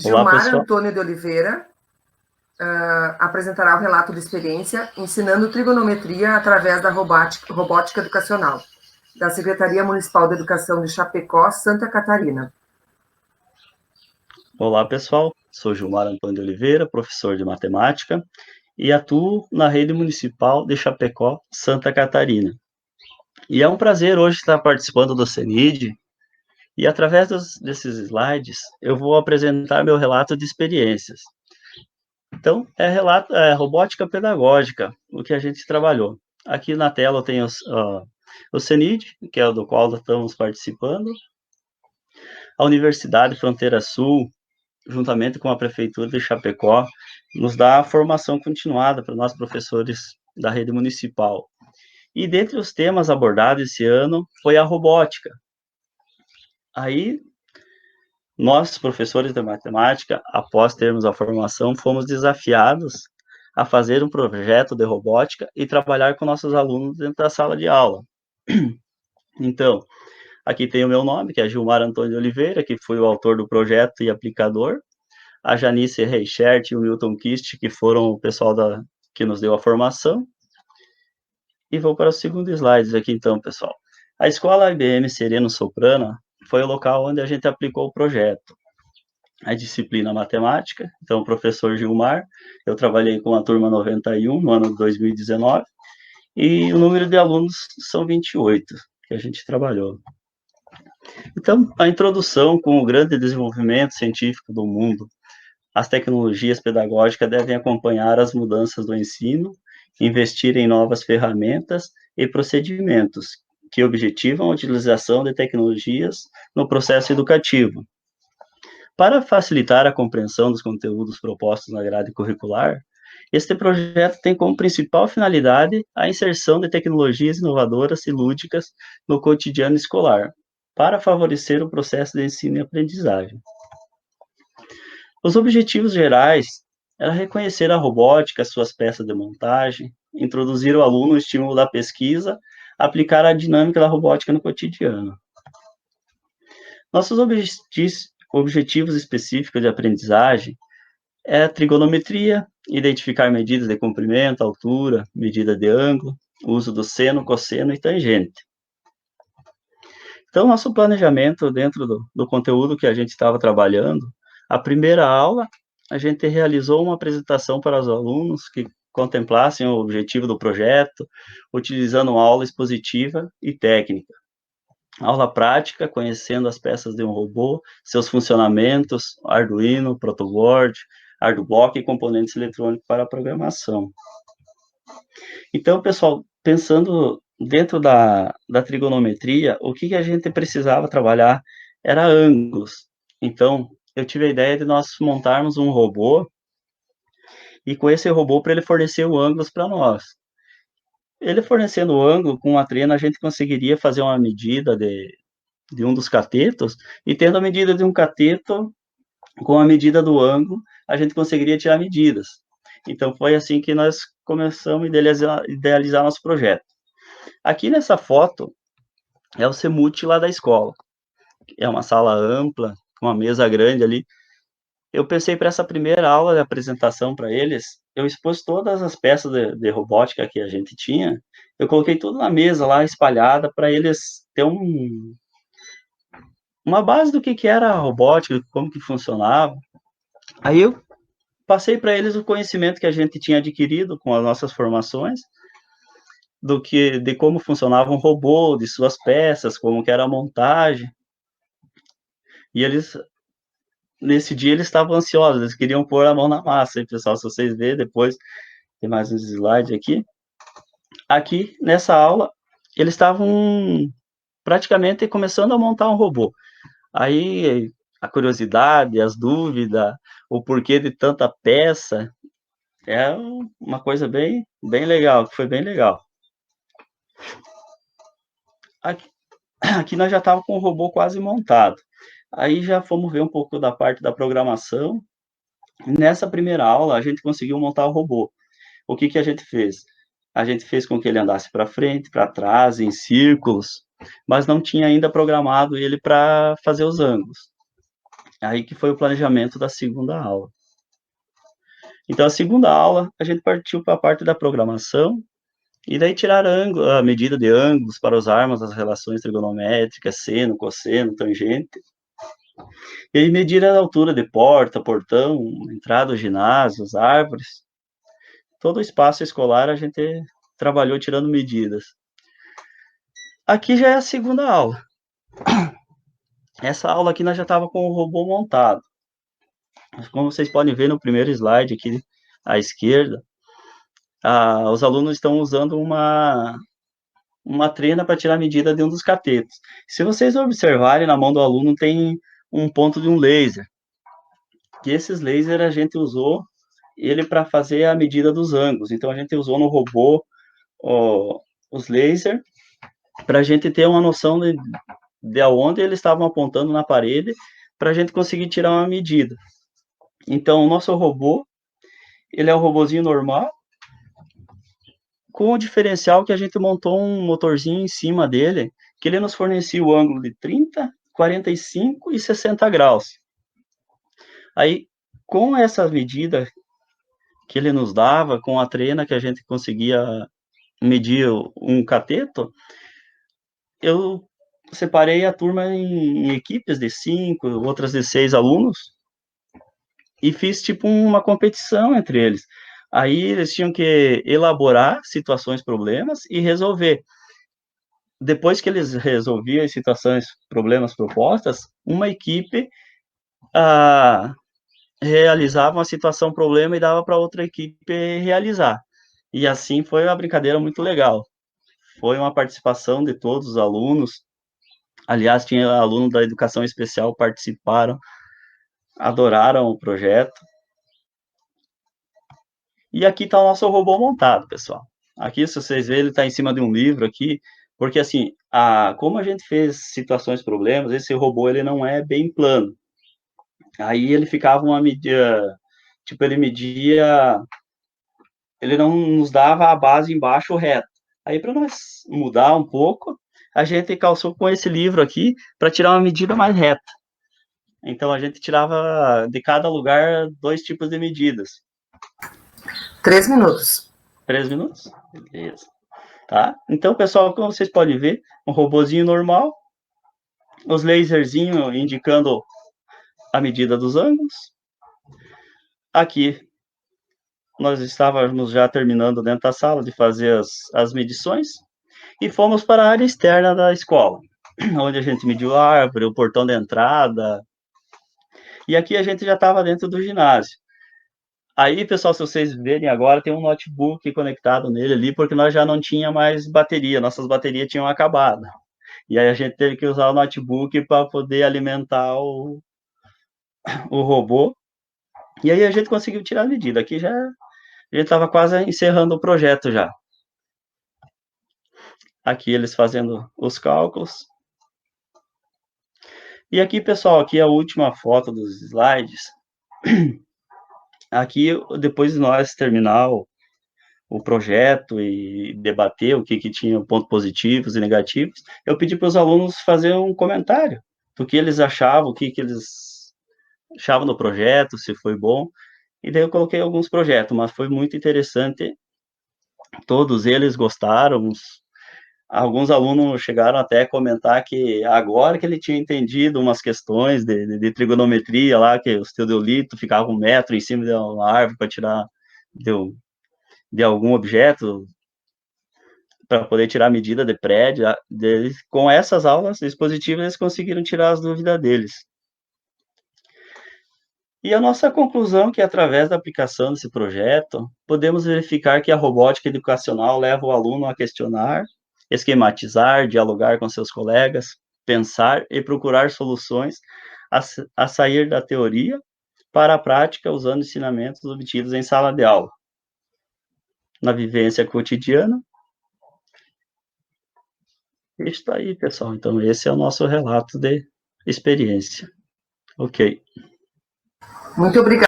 Olá, Gilmar pessoal. Antônio de Oliveira apresentará o relato de experiência ensinando trigonometria através da robótica educacional, da Secretaria Municipal de Educação de Chapecó, Santa Catarina. Olá, pessoal. Sou Gilmar Antônio de Oliveira, professor de matemática, e atuo na rede municipal de Chapecó, Santa Catarina. E é um prazer hoje estar participando do CENID, e através desses slides eu vou apresentar meu relato de experiências. Então, é robótica pedagógica, o que a gente trabalhou. Aqui na tela eu tenho o CENID, que é o do qual estamos participando, a Universidade Fronteira Sul, juntamente com a Prefeitura de Chapecó, nos dá a formação continuada para nós professores da rede municipal. E dentre os temas abordados esse ano foi a robótica. Aí, nós, professores de matemática, após termos a formação, fomos desafiados a fazer um projeto de robótica e trabalhar com nossos alunos dentro da sala de aula. Então, aqui tem o meu nome, que é Gilmar Antônio de Oliveira, que fui o autor do projeto e aplicador, a Janice Reichert e o Milton Kist, que foram o pessoal que nos deu a formação. E vou para o segundo slide aqui então, pessoal. A escola IBM Sereno Soprano foi o local onde a gente aplicou o projeto. A disciplina matemática, então o professor Gilmar, eu trabalhei com a turma 91 no ano de 2019, e o número de alunos são 28 que a gente trabalhou. Então, a introdução com o grande desenvolvimento científico do mundo, as tecnologias pedagógicas devem acompanhar as mudanças do ensino, investir em novas ferramentas e procedimentos que objetivam a utilização de tecnologias no processo educativo. Para facilitar a compreensão dos conteúdos propostos na grade curricular, este projeto tem como principal finalidade a inserção de tecnologias inovadoras e lúdicas no cotidiano escolar, para favorecer o processo de ensino e aprendizagem. Os objetivos gerais era reconhecer a robótica, suas peças de montagem, introduzir o aluno no estímulo da pesquisa, aplicar a dinâmica da robótica no cotidiano. Nossos objetivos específicos de aprendizagem é a trigonometria, identificar medidas de comprimento, altura, medida de ângulo, uso do seno, cosseno e tangente. Então, nosso planejamento dentro do conteúdo que a gente estava trabalhando, a primeira aula, a gente realizou uma apresentação para os alunos que contemplassem o objetivo do projeto, utilizando uma aula expositiva e técnica. Aula prática, conhecendo as peças de um robô, seus funcionamentos, Arduino, protoboard, Ardublock e componentes eletrônicos para a programação. Então, pessoal, pensando dentro da trigonometria, o que a gente precisava trabalhar era ângulos. Então, eu tive a ideia de nós montarmos um robô e com esse robô para ele fornecer o ângulos para nós. Ele fornecendo o ângulo com a trena, a gente conseguiria fazer uma medida de um dos catetos, e tendo a medida de um cateto com a medida do ângulo, a gente conseguiria tirar medidas. Então, foi assim que nós começamos a idealizar nosso projeto. Aqui nessa foto, é o CEMUT lá da escola. É uma sala ampla, uma mesa grande ali. Eu pensei para essa primeira aula de apresentação para eles, eu expus todas as peças de robótica que a gente tinha, eu coloquei tudo na mesa lá, espalhada, para eles ter uma base do que era a robótica, como que funcionava. Aí eu passei para eles o conhecimento que a gente tinha adquirido com as nossas formações, de como funcionava um robô, de suas peças, como que era a montagem. E eles, nesse dia, eles estavam ansiosos, eles queriam pôr a mão na massa, hein, pessoal? Se vocês verem, depois tem mais uns slides aqui. Aqui, nessa aula, eles estavam praticamente começando a montar um robô. Aí, a curiosidade, as dúvidas, o porquê de tanta peça, é uma coisa bem legal, que foi bem legal. Aqui nós já estávamos com o robô quase montado. Aí já fomos ver um pouco da parte da programação. Nessa primeira aula, a gente conseguiu montar o robô. O que a gente fez? A gente fez com que ele andasse para frente, para trás, em círculos, mas não tinha ainda programado ele para fazer os ângulos. Aí que foi o planejamento da segunda aula. Então, a segunda aula, a gente partiu para a parte da programação, e daí tirar a medida de ângulos para usarmos as relações trigonométricas, seno, cosseno, tangente. E aí medir a altura de porta, portão, entrada dos ginásios, árvores. Todo o espaço escolar a gente trabalhou tirando medidas. Aqui já é a segunda aula. Essa aula aqui nós já estava com o robô montado. Como vocês podem ver no primeiro slide aqui à esquerda, os alunos estão usando uma trena para tirar a medida de um dos catetos. Se vocês observarem, na mão do aluno tem um ponto de um laser. Que esses lasers a gente usou ele para fazer a medida dos ângulos. Então, a gente usou no robô os lasers para a gente ter uma noção de onde eles estavam apontando na parede para a gente conseguir tirar uma medida. Então, o nosso robô, ele é um robozinho normal, com o diferencial que a gente montou um motorzinho em cima dele, que ele nos fornecia o ângulo de 30, 45 e 60 graus. Aí, com essa medida que ele nos dava, com a trena que a gente conseguia medir um cateto, eu separei a turma em equipes de 5, outras de 6 alunos, e fiz tipo uma competição entre eles. Aí eles tinham que elaborar situações, problemas e resolver. Depois que eles resolviam as situações, problemas propostas, uma equipe realizava uma situação, problema e dava para outra equipe realizar. E assim foi uma brincadeira muito legal. Foi uma participação de todos os alunos. Aliás, tinha aluno da educação especial participaram, adoraram o projeto. E aqui está o nosso robô montado, pessoal. Aqui, se vocês verem, ele está em cima de um livro aqui, porque assim, como a gente fez situações, problemas, esse robô ele não é bem plano. Aí ele ficava uma medida, tipo, ele não nos dava a base embaixo reta. Aí, para nós mudar um pouco, a gente calçou com esse livro aqui para tirar uma medida mais reta. Então, a gente tirava de cada lugar 2 tipos de medidas. 3 minutos. 3 minutos? Beleza. Tá? Então, pessoal, como vocês podem ver, um robozinho normal, os laserzinhos indicando a medida dos ângulos. Aqui, nós estávamos já terminando dentro da sala de fazer as medições e fomos para a área externa da escola, onde a gente mediu a árvore, o portão de entrada, e aqui a gente já estava dentro do ginásio. Aí, pessoal, se vocês verem agora, tem um notebook conectado nele ali, porque nós já não tinha mais bateria, nossas baterias tinham acabado. E aí a gente teve que usar o notebook para poder alimentar o robô. E aí a gente conseguiu tirar a medida. Aqui já a gente estava quase encerrando o projeto já. Aqui eles fazendo os cálculos. E aqui, pessoal, aqui a última foto dos slides. Aqui, depois de nós terminar o projeto e debater o que tinha pontos positivos e negativos, eu pedi para os alunos fazer um comentário do que eles achavam, o que eles achavam do projeto, se foi bom. E daí eu coloquei alguns projetos, mas foi muito interessante. Todos eles gostaram. Alguns alunos chegaram até a comentar que agora que ele tinha entendido umas questões de trigonometria lá, que os teodolitos ficavam 1 metro em cima de uma árvore para tirar de algum objeto, para poder tirar a medida de prédio. Com essas aulas expositivas, eles conseguiram tirar as dúvidas deles. E a nossa conclusão é que, através da aplicação desse projeto, podemos verificar que a robótica educacional leva o aluno a questionar, esquematizar, dialogar com seus colegas, pensar e procurar soluções a sair da teoria para a prática, usando ensinamentos obtidos em sala de aula, na vivência cotidiana. Isso aí, pessoal. Então, esse é o nosso relato de experiência. Ok. Muito obrigada.